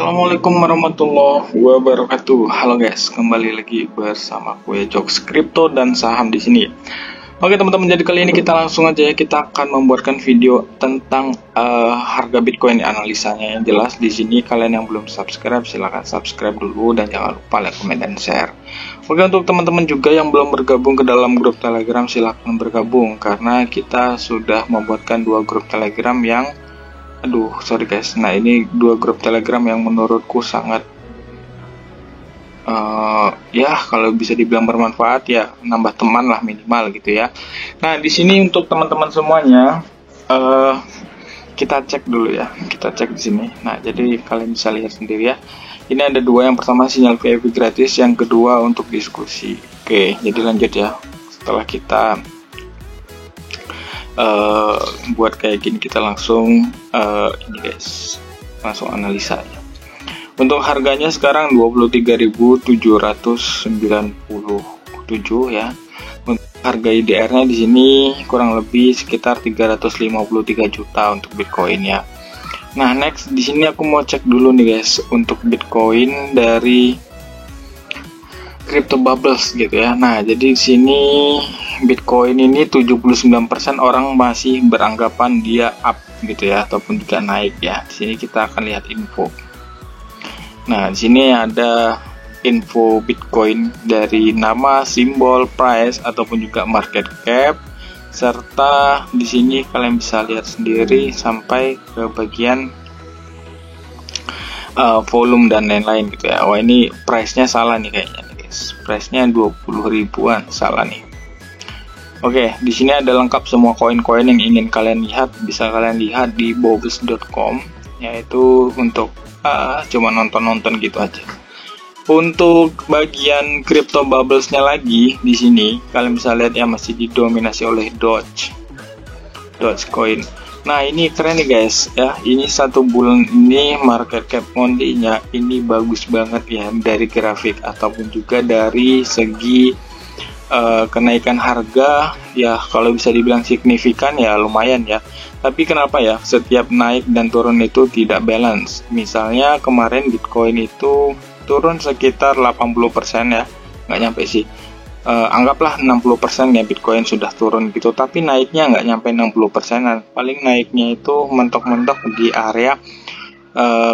Assalamualaikum warahmatullahi wabarakatuh. Halo guys, kembali lagi bersama gue Jokes Crypto dan saham di sini. Oke teman-teman, jadi kali ini kita langsung aja ya, kita akan membuatkan video tentang harga Bitcoin analisanya. Yang jelas di sini kalian yang belum subscribe silahkan subscribe dulu dan jangan lupa like, comment, dan share. Oke, untuk teman-teman juga yang belum bergabung ke dalam grup Telegram silahkan bergabung karena kita sudah membuatkan 2 grup Telegram yang sorry guys. Nah, ini 2 grup Telegram yang menurutku sangat ya kalau bisa dibilang bermanfaat ya, nambah teman lah minimal gitu ya. Nah, di sini untuk teman-teman semuanya kita cek dulu ya. Kita cek di sini. Nah, jadi kalian bisa lihat sendiri ya. Ini ada 2, yang pertama sinyal VIP gratis, yang kedua untuk diskusi. Oke, jadi lanjut ya. Setelah kita buat kayak gini, kita langsung ini guys, langsung analisa ya. Untuk harganya sekarang 23.797 ya. Untuk harga IDR-nya di sini kurang lebih sekitar 353 juta untuk Bitcoin ya. Nah, next di sini aku mau cek dulu nih guys untuk Bitcoin dari Crypto Bubbles gitu ya. Nah, jadi di sini Bitcoin ini 79% orang masih beranggapan dia up gitu ya, ataupun juga naik ya. Di sini kita akan lihat info. Nah, di sini ada info Bitcoin dari nama, simbol, price ataupun juga market cap, serta di sini kalian bisa lihat sendiri sampai ke bagian volume dan lain-lain gitu ya. Wah, ini price-nya salah nih kayaknya. Price-nya 20 ribuan, salah nih. Oke, di sini ada lengkap semua koin-koin yang ingin kalian lihat, bisa kalian lihat di bobbles.com, yaitu untuk cuma nonton-nonton gitu aja. Untuk bagian crypto bubbles-nya lagi di sini kalian bisa lihat ya, masih didominasi oleh Dogecoin. Nah, ini keren nih guys ya. Ini 1 bulan ini market cap only-nya ini bagus banget ya, dari grafik ataupun juga dari segi kenaikan harga ya. Kalau bisa dibilang signifikan ya, lumayan ya. Tapi kenapa ya setiap naik dan turun itu tidak balance? Misalnya kemarin Bitcoin itu turun sekitar 80% ya, nggak nyampe sih. Anggaplah 60% ya Bitcoin sudah turun gitu, tapi naiknya nggak nyampe 60%, paling naiknya itu mentok-mentok di area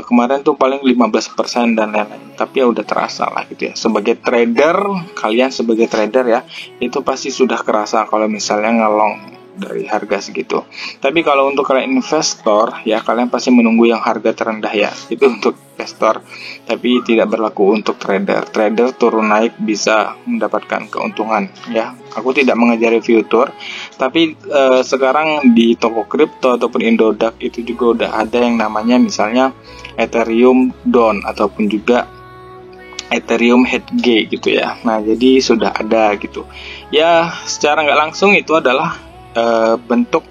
kemarin tuh paling 15% dan lain-lain. Tapi ya udah terasa lah gitu ya. Sebagai trader, kalian sebagai trader ya, itu pasti sudah kerasa kalau misalnya ngelong dari harga segitu. Tapi kalau untuk kalian investor ya, kalian pasti menunggu yang harga terendah ya. Itu untuk investor, tapi tidak berlaku untuk trader. Trader turun naik bisa mendapatkan keuntungan ya. Aku tidak mengajari future, tapi sekarang di toko kripto ataupun Indodax itu juga udah ada yang namanya misalnya Ethereum Dawn ataupun juga Ethereum HEDG gitu ya. Nah, jadi sudah ada gitu ya. Secara nggak langsung itu adalah bentuk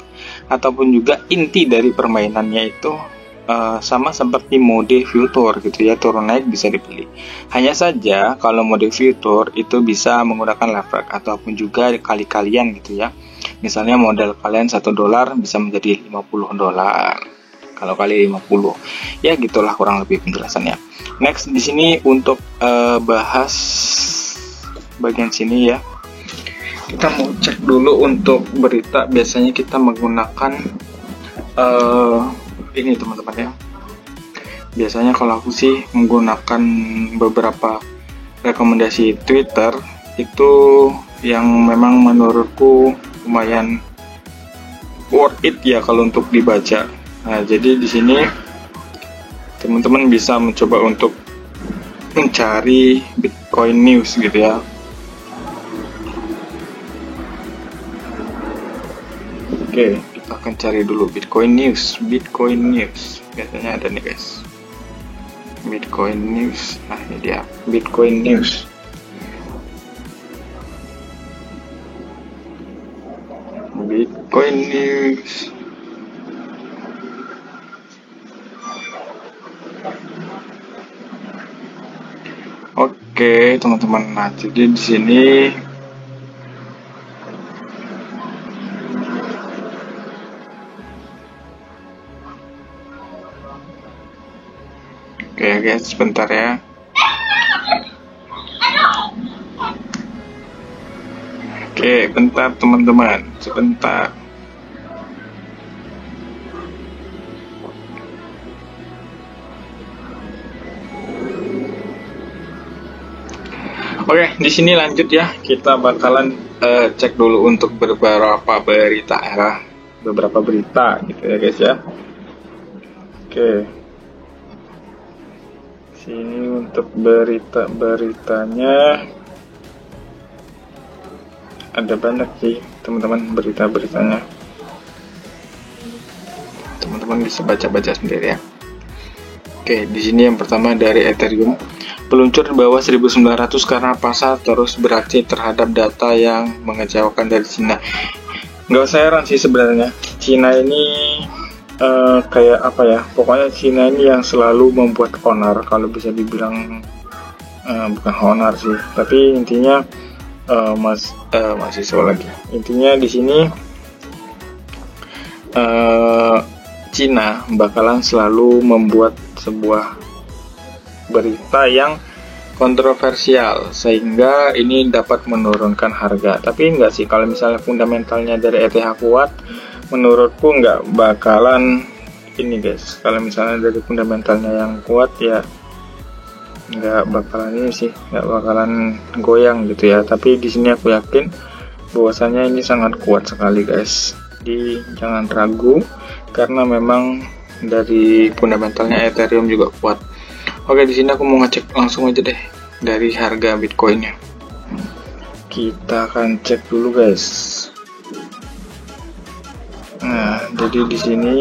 ataupun juga inti dari permainannya itu sama seperti mode future gitu ya, turun naik bisa dibeli. Hanya saja kalau mode future itu bisa menggunakan leverage ataupun juga kali-kalian gitu ya. Misalnya modal kalian $1 bisa menjadi $50 kalau kali 50 ya, gitulah kurang lebih penjelasannya. Next di sini untuk bahas bagian sini ya. Kita mau cek dulu untuk berita. Biasanya kita menggunakan ini teman-teman ya. Biasanya kalau aku sih menggunakan beberapa rekomendasi Twitter itu yang memang menurutku lumayan worth it ya kalau untuk dibaca. Nah, jadi di sini teman-teman bisa mencoba untuk mencari Bitcoin news gitu ya. Oke, kita akan cari dulu Bitcoin News. Biasanya ada nih guys, Bitcoin News. Nah, ini dia Bitcoin News. Bitcoin News. Oke, teman-teman. Nah, jadi di sini Oke guys, sebentar ya. Oke, bentar teman-teman, sebentar. Oke, di sini lanjut ya. Kita bakalan cek dulu untuk beberapa berita ya, beberapa berita gitu ya guys ya. Oke, sini untuk berita-beritanya ada banyak sih teman-teman, berita-beritanya. Teman-teman bisa baca-baca sendiri ya. Oke, di sini yang pertama dari Ethereum. Peluncur di bawah 1900 karena pasar terus bereaksi terhadap data yang mengecewakan dari Cina. Nggak usah heran sih sebenarnya. Cina ini kayak apa ya? Pokoknya Cina ini yang selalu membuat onar, kalau bisa dibilang bukan onar sih, tapi intinya mahasiswa lagi. Intinya di sini Cina bakalan selalu membuat sebuah berita yang kontroversial sehingga ini dapat menurunkan harga. Tapi enggak sih, kalau misalnya fundamentalnya dari ETH kuat, menurutku enggak bakalan ini guys. Kalau misalnya dari fundamentalnya yang kuat ya enggak bakalan ini sih, enggak bakalan goyang gitu ya. Tapi di sini aku yakin bahwasanya ini sangat kuat sekali guys. Jadi jangan ragu karena memang dari fundamentalnya Ethereum juga kuat. Oke, di sini aku mau ngecek langsung aja deh dari harga Bitcoinnya. Kita akan cek dulu guys. Nah, jadi di sini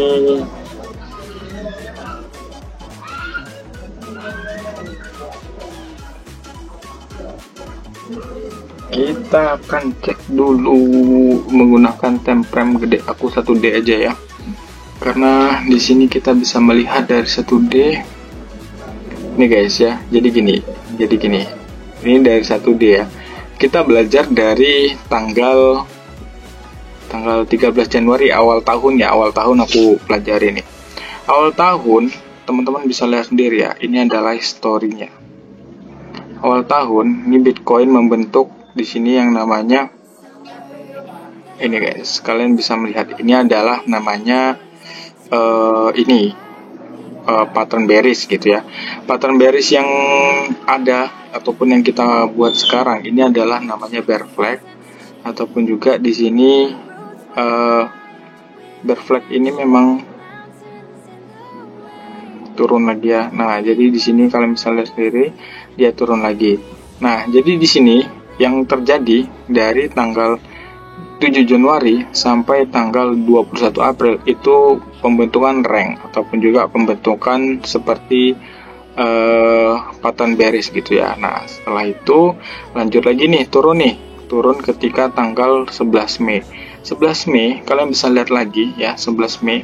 kita akan cek dulu menggunakan time frame gede. Aku 1D aja ya. Karena di sini kita bisa melihat dari 1D. Nih guys ya, jadi gini. Ini dari 1D ya. Kita belajar dari tanggal 13 Januari awal tahun ya. Awal tahun aku pelajari nih. Awal tahun, teman-teman bisa lihat sendiri ya. Ini adalah historinya. Awal tahun, ini Bitcoin membentuk di sini yang namanya ini guys. Kalian bisa melihat ini adalah namanya pattern bearish gitu ya. Pattern bearish yang ada ataupun yang kita buat sekarang ini adalah namanya bear flag, ataupun juga di sini bear flag ini memang turun lagi ya. Nah, jadi di sini kalian bisa lihat sendiri dia turun lagi. Nah, jadi di sini yang terjadi dari tanggal 7 Januari sampai tanggal 21 April itu pembentukan rank ataupun juga pembentukan seperti pattern bearish gitu ya. Nah, setelah itu lanjut lagi nih, turun ketika tanggal 11 Mei. 11 Mei kalian bisa lihat lagi ya, 11 Mei.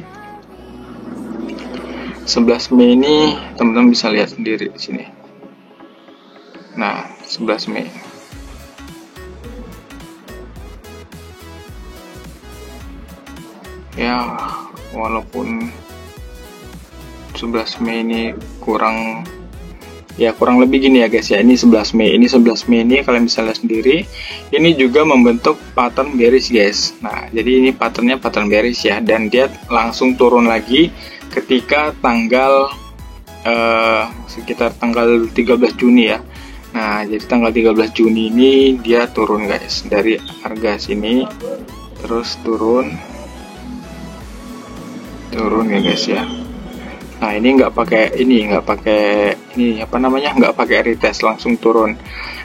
11 Mei ini teman-teman bisa lihat sendiri di sini. Nah, 11 Mei. Ya, walaupun 11 Mei ini kurang lebih gini ya guys ya. Ini 11 Mei. Ini 11 Mei ini kalian bisa lihat sendiri. Ini juga membentuk pattern bearish guys. Nah, jadi ini patternnya pattern bearish ya, dan dia langsung turun lagi ketika tanggal sekitar tanggal 13 Juni ya. Nah, jadi tanggal 13 Juni ini dia turun guys, dari harga sini terus turun ya guys ya. Nah, ini nggak pakai retest, langsung turun.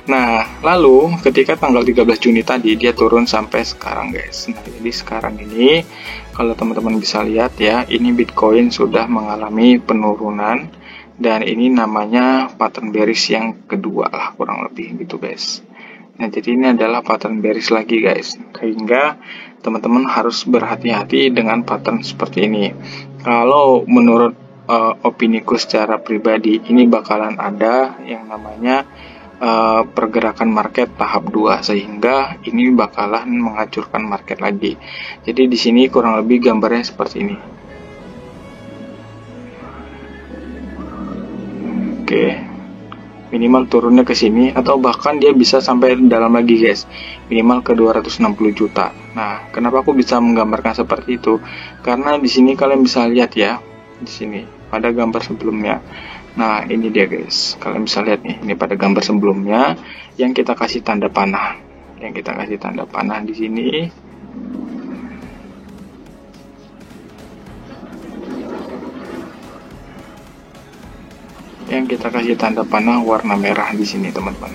Nah, lalu ketika tanggal 13 Juni tadi dia turun sampai sekarang guys. Nah, jadi sekarang ini kalau teman-teman bisa lihat ya, ini Bitcoin sudah mengalami penurunan, dan ini namanya pattern bearish yang kedua lah kurang lebih gitu guys. Nah, jadi ini adalah pattern bearish lagi guys, sehingga teman-teman harus berhati-hati dengan pattern seperti ini. Kalau menurut opiniku secara pribadi, ini bakalan ada yang namanya pergerakan market tahap 2, sehingga ini bakalan menghancurkan market lagi. Jadi di sini kurang lebih gambarnya seperti ini. Oke, minimal turunnya ke sini, atau bahkan dia bisa sampai dalam lagi guys, minimal ke 260 juta. Nah, kenapa aku bisa menggambarkan seperti itu? Karena di sini kalian bisa lihat ya, di sini pada gambar sebelumnya. Nah, ini dia guys, kalian bisa lihat nih, ini pada gambar sebelumnya yang kita kasih tanda panah, di sini. Yang kita kasih tanda panah warna merah di sini teman-teman.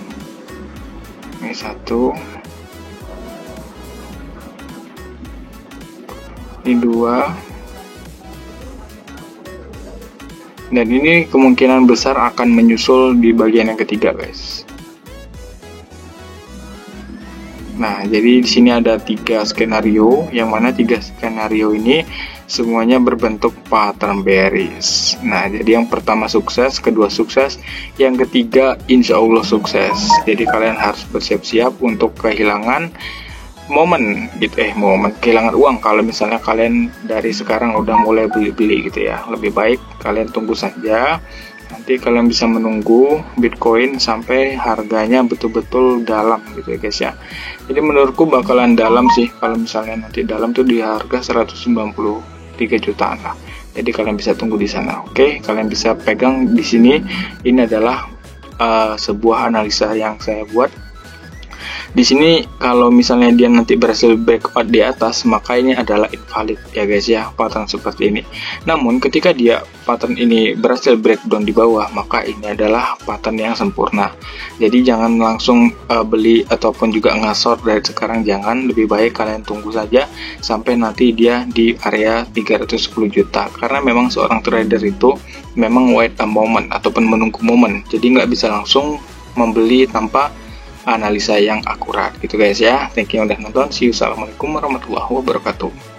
Ini satu, ini dua, dan ini kemungkinan besar akan menyusul di bagian yang ketiga guys. Nah, jadi di sini ada 3 skenario, yang mana 3 skenario ini semuanya berbentuk pattern bearish. Nah, jadi yang pertama sukses, kedua sukses, yang ketiga insya Allah sukses. Jadi kalian harus bersiap-siap untuk kehilangan momen gitu, kehilangan uang kalau misalnya kalian dari sekarang udah mulai beli-beli gitu ya. Lebih baik kalian tunggu saja. Nanti kalian bisa menunggu Bitcoin sampai harganya betul-betul dalam gitu ya guys ya. Jadi menurutku bakalan dalam sih, kalau misalnya nanti dalam tuh di harga 193 jutaan lah. Jadi kalian bisa tunggu di sana. Oke, kalian bisa pegang di sini. Ini adalah sebuah analisa yang saya buat. Di sini kalau misalnya dia nanti berhasil breakout di atas, maka ini adalah invalid ya guys ya, pattern seperti ini. Namun ketika dia pattern ini berhasil breakdown di bawah, maka ini adalah pattern yang sempurna. Jadi jangan langsung beli ataupun juga ngasort dari sekarang, jangan. Lebih baik kalian tunggu saja sampai nanti dia di area 310 juta. Karena memang seorang trader itu memang wait a moment ataupun menunggu momen. Jadi nggak bisa langsung membeli tanpa analisa yang akurat gitu guys ya. Thank you udah nonton. See you. Assalamualaikum warahmatullahi wabarakatuh.